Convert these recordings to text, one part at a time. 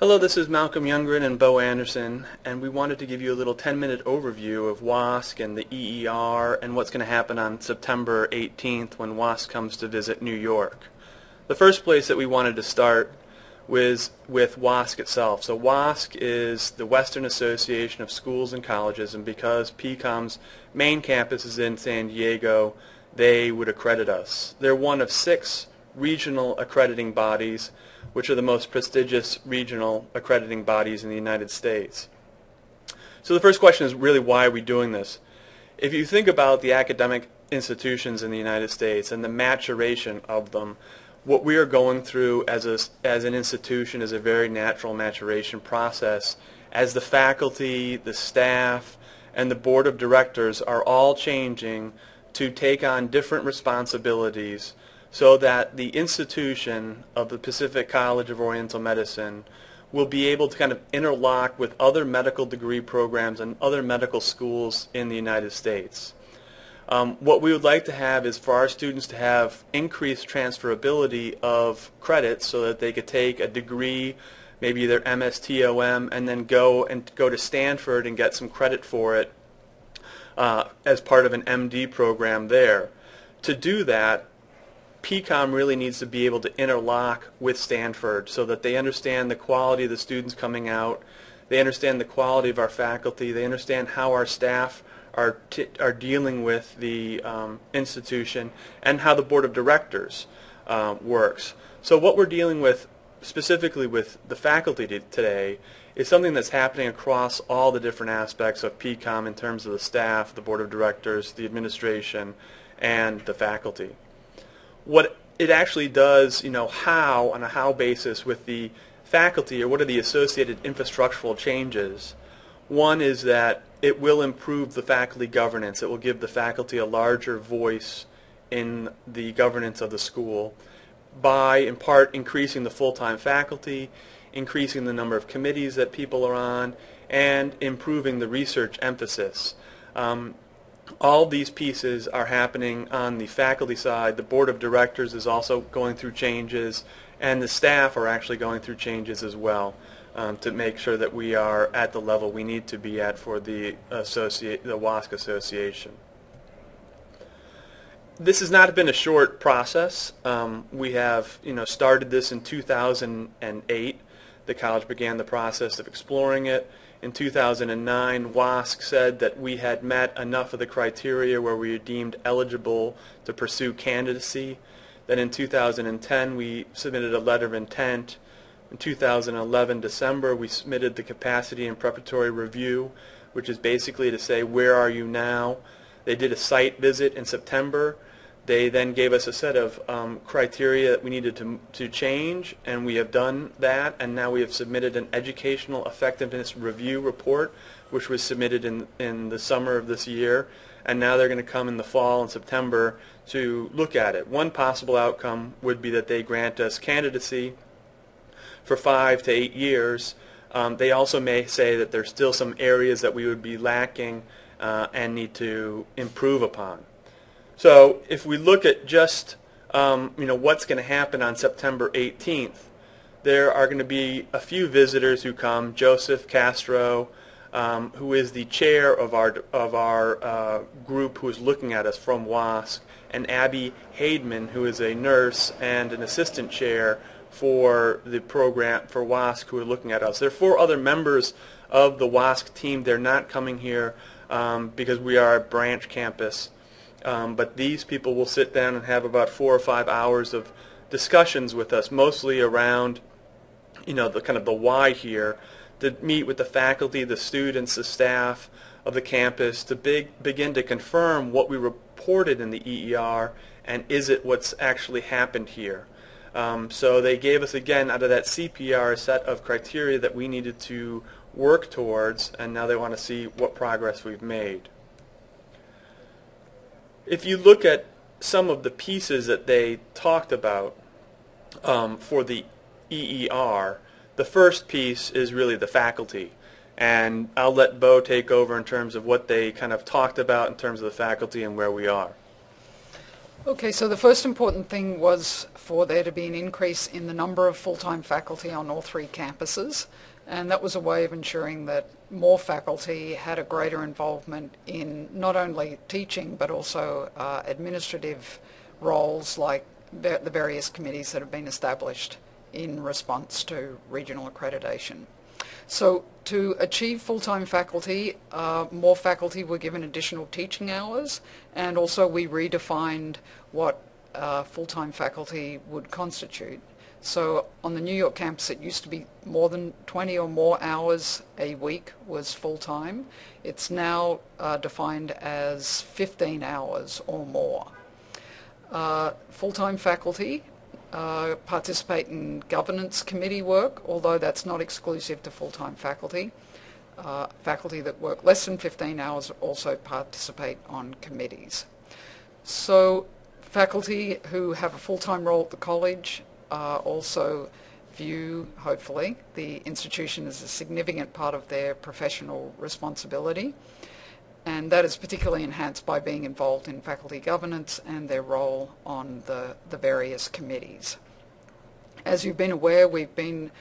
Hello, this is Malcolm Youngren and Bo Anderson, and we wanted to give you a little 10-minute overview of WASC and the EER and what's going to happen on September 18th when WASC comes to visit New York. The first place that we wanted to start was with WASC itself. So WASC is the Western Association of Schools and Colleges, and because PCOM's main campus is in San Diego, they would accredit us. They're one of 6 regional accrediting bodies, which are the most prestigious regional accrediting bodies in the United States. So the first question is really, why are we doing this? If you think about the academic institutions in the United States and the maturation of them, what we are going through as an institution is a very natural maturation process as the faculty, the staff, and the board of directors are all changing to take on different responsibilities so that the institution of the Pacific College of Oriental Medicine will be able to kind of interlock with other medical degree programs and other medical schools in the United States. What we would like to have is for our students to have increased transferability of credits so that they could take a degree, maybe their MSTOM, and then go to Stanford and get some credit for it as part of an MD program there. To do that, PCOM really needs to be able to interlock with Stanford so that they understand the quality of the students coming out, they understand the quality of our faculty, they understand how our staff are dealing with the institution, and how the board of directors works. So what we're dealing with specifically with the faculty today is something that's happening across all the different aspects of PCOM in terms of the staff, the board of directors, the administration, and the faculty. What it actually does, on a how basis with the faculty, or what are the associated infrastructural changes. One is that it will improve the faculty governance. It will give the faculty a larger voice in the governance of the school by, in part, increasing the full-time faculty, increasing the number of committees that people are on, and improving the research emphasis. All these pieces are happening on the faculty side. The board of directors is also going through changes, and the staff are actually going through changes as well to make sure that we are at the level we need to be at for the WASC Association. This has not been a short process. We have started this in 2008. The college began the process of exploring it. In 2009, WASC said that we had met enough of the criteria where we were deemed eligible to pursue candidacy. Then in 2010, we submitted a letter of intent. In 2011, December, we submitted the capacity and preparatory review, which is basically to say, where are you now? They did a site visit in September. They then gave us a set of criteria that we needed to change, and we have done that, and now we have submitted an educational effectiveness review report, which was submitted in the summer of this year, and now they're going to come in the fall in September to look at it. One possible outcome would be that they grant us candidacy for 5 to 8 years. They also may say that there's still some areas that we would be lacking and need to improve upon. So if we look at just what's going to happen on September 18th, there are going to be a few visitors who come. Joseph Castro, who is the chair of our group who is looking at us from WASC, and Abby Haidman, who is a nurse and an assistant chair for the program for WASC, who are looking at us. There are 4 other members of the WASC team. They're not coming here because we are a branch campus. But these people will sit down and have about 4 or 5 hours of discussions with us, mostly around, the kind of the why here, to meet with the faculty, the students, the staff of the campus, to begin to confirm what we reported in the EER, and is it what's actually happened here. So they gave us, again, out of that CPR, a set of criteria that we needed to work towards, and now they want to see what progress we've made. If you look at some of the pieces that they talked about for the EER, the first piece is really the faculty. And I'll let Bo take over in terms of what they kind of talked about in terms of the faculty and where we are. Okay, so the first important thing was for there to be an increase in the number of full-time faculty on all three campuses, and that was a way of ensuring that more faculty had a greater involvement in not only teaching but also administrative roles like the various committees that have been established in response to regional accreditation. So to achieve full-time faculty, more faculty were given additional teaching hours, and also we redefined what full-time faculty would constitute. So on the New York campus it used to be more than 20 or more hours a week was full-time. It's now defined as 15 hours or more. Full-time faculty participate in governance committee work, although that's not exclusive to full-time faculty. Faculty that work less than 15 hours also participate on committees. So faculty who have a full-time role at the college also view, hopefully, the institution as a significant part of their professional responsibility, and that is particularly enhanced by being involved in faculty governance and their role on the various committees. As you've been aware, we've been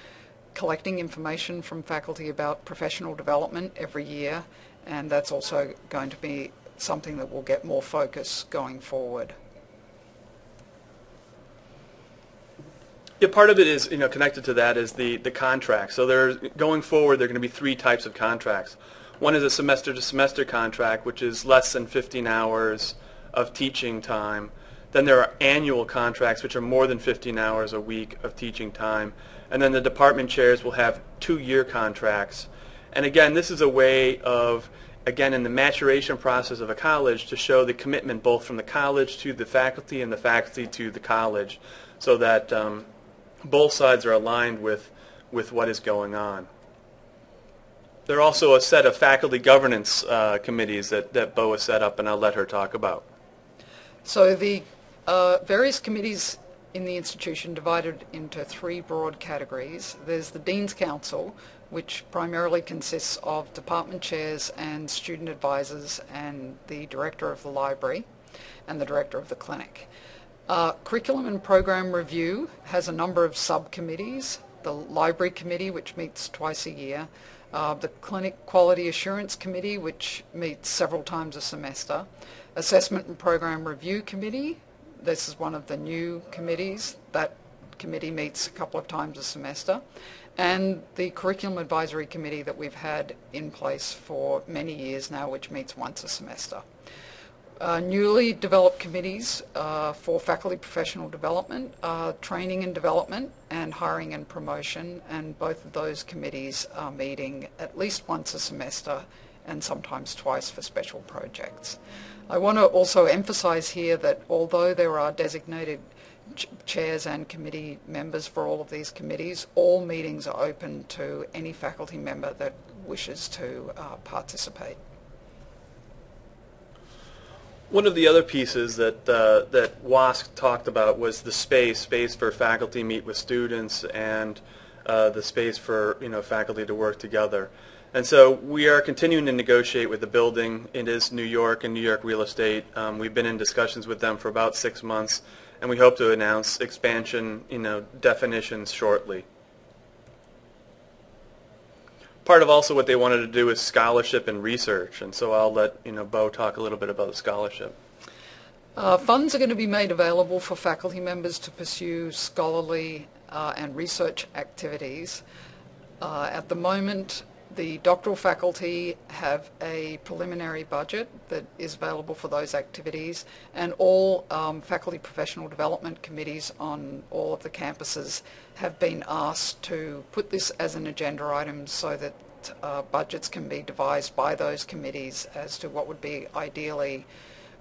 collecting information from faculty about professional development every year, and that's also going to be something that will get more focus going forward. Yeah, part of it is, connected to that is the contract. So going forward, there are going to be three types of contracts. One is a semester-to-semester contract, which is less than 15 hours of teaching time. Then there are annual contracts, which are more than 15 hours a week of teaching time. And then the department chairs will have 2-year contracts. And again, this is a way of, again, in the maturation process of a college, to show the commitment both from the college to the faculty and the faculty to the college, so that both sides are aligned with what is going on. There are also a set of faculty governance committees that Bo has set up, and I'll let her talk about. So the various committees in the institution divided into 3 broad categories. There's the Dean's Council, which primarily consists of department chairs and student advisors and the director of the library and the director of the clinic. Curriculum and Program Review has a number of subcommittees. The Library Committee, which meets twice a year. The Clinic Quality Assurance Committee, which meets several times a semester. Assessment and Program Review Committee. This is one of the new committees. That committee meets a couple of times a semester. And the Curriculum Advisory Committee that we've had in place for many years now, which meets once a semester. Newly developed committees for faculty professional development, training and development, and hiring and promotion, and both of those committees are meeting at least once a semester and sometimes twice for special projects. I want to also emphasize here that although there are designated chairs and committee members for all of these committees, all meetings are open to any faculty member that wishes to participate. One of the other pieces that WASC talked about was the space for faculty to meet with students, and the space for faculty to work together. And so we are continuing to negotiate with the building. It is New York and New York Real Estate. We've been in discussions with them for about 6 months, and we hope to announce expansion definitions shortly. Part of also what they wanted to do is scholarship and research, and so I'll let Bo talk a little bit about the scholarship. Funds are going to be made available for faculty members to pursue scholarly and research activities. At the moment, the doctoral faculty have a preliminary budget that is available for those activities, and all faculty professional development committees on all of the campuses have been asked to put this as an agenda item so that budgets can be devised by those committees as to what would be ideally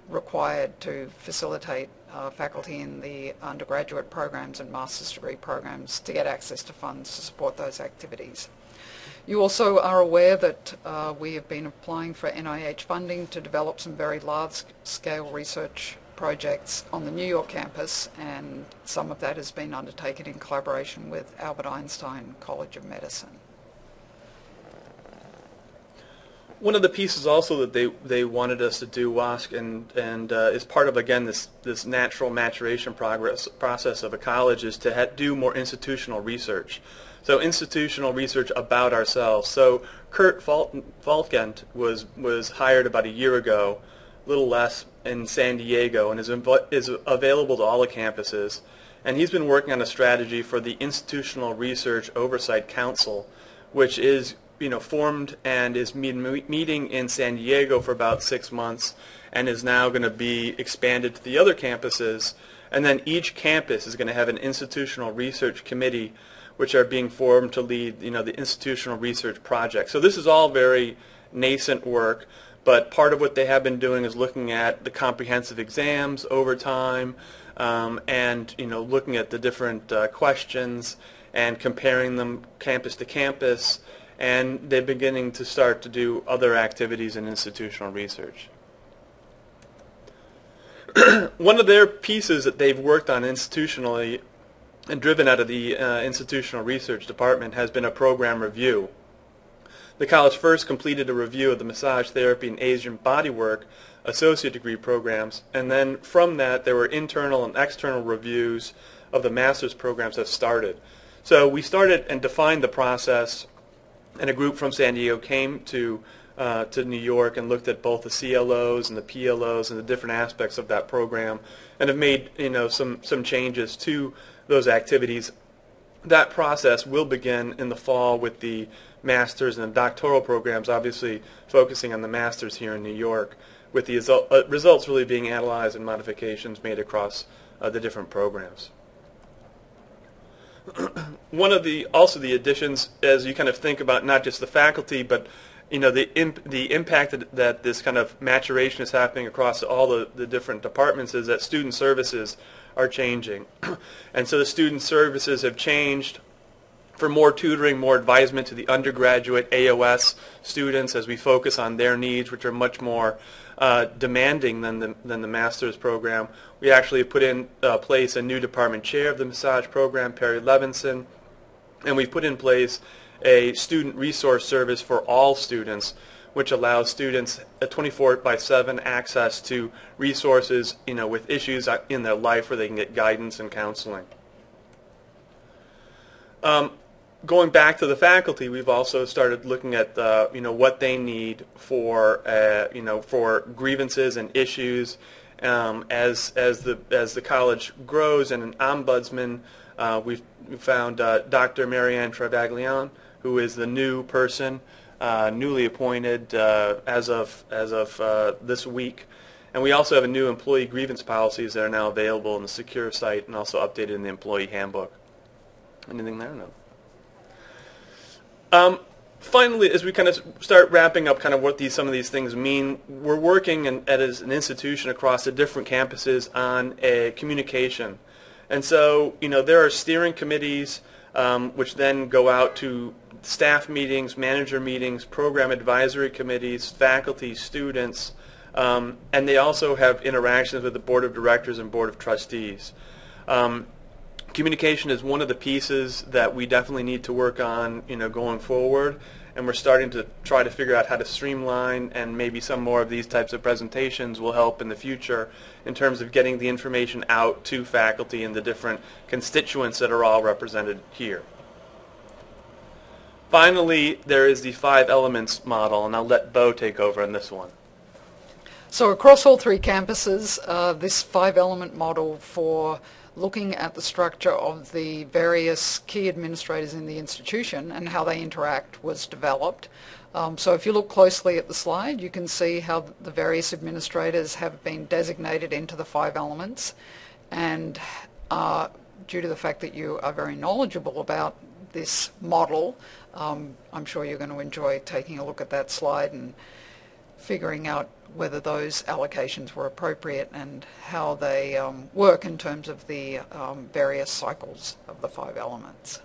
required to facilitate faculty in the undergraduate programs and master's degree programs to get access to funds to support those activities. You also are aware that we have been applying for NIH funding to develop some very large-scale research projects on the New York campus, and some of that has been undertaken in collaboration with Albert Einstein College of Medicine. One of the pieces also that they wanted us to do, WASC, and is part of, again, this natural maturation process of a college, is to do more institutional research. So institutional research about ourselves. So Kurt Falkent was hired about a year ago, a little less, in San Diego, and is available to all the campuses. And he's been working on a strategy for the Institutional Research Oversight Council, which is formed and is meeting in San Diego for about 6 months, and is now going to be expanded to the other campuses. And then each campus is going to have an institutional research committee, which are being formed to lead the institutional research project. So this is all very nascent work, but part of what they have been doing is looking at the comprehensive exams over time, and looking at the different questions and comparing them campus to campus. And they're beginning to start to do other activities in institutional research. One of their pieces that they've worked on institutionally and driven out of the institutional research department has been a program review. The college first completed a review of the massage therapy and Asian bodywork associate degree programs, and then from that there were internal and external reviews of the master's programs that started. So we started and defined the process, and a group from San Diego came to New York and looked at both the CLOs and the PLOs and the different aspects of that program, and have made some changes to those activities. That process will begin in the fall with the master's and the doctoral programs, obviously focusing on the master's here in New York, with the results really being analyzed and modifications made across the different programs. One of the additions, as you kind of think about not just the faculty, but the impact that this kind of maturation is happening across all the different departments, is that student services are changing. And so the student services have changed for more tutoring, more advisement to the undergraduate AOS students as we focus on their needs, which are much more demanding than the master's program. We actually put in place a new department chair of the massage program, Perry Levinson, and we've put in place a student resource service for all students, which allows students a 24/7 access to resources, with issues in their life where they can get guidance and counseling. Going back to the faculty, we've also started looking at what they need for grievances and issues as the college grows. And an ombudsman, we've found Dr. Marianne Travaglione, who is the new person, newly appointed as of this week. And we also have a new employee grievance policies that are now available in the secure site and also updated in the employee handbook. Anything there? No. Finally, as we kind of start wrapping up kind of what some of these things mean, we're working as an institution across the different campuses on a communication. And so, there are steering committees which then go out to staff meetings, manager meetings, program advisory committees, faculty, students, and they also have interactions with the board of directors and board of trustees. Communication is one of the pieces that we definitely need to work on, going forward, and we're starting to try to figure out how to streamline, and maybe some more of these types of presentations will help in the future in terms of getting the information out to faculty and the different constituents that are all represented here. Finally, there is the 5 elements model, and I'll let Bo take over on this one. So across all 3 campuses, this 5-element model for looking at the structure of the various key administrators in the institution and how they interact was developed. So if you look closely at the slide, you can see how the various administrators have been designated into the 5 elements. And due to the fact that you are very knowledgeable about this model, I'm sure you're going to enjoy taking a look at that slide and figuring out whether those allocations were appropriate and how they work in terms of the various cycles of the 5 elements.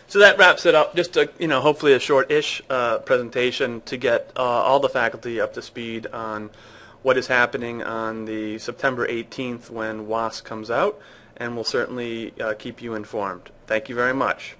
So that wraps it up. Just a, hopefully a short-ish presentation to get all the faculty up to speed on what is happening on the September 18th when WASC comes out, and we'll certainly keep you informed. Thank you very much.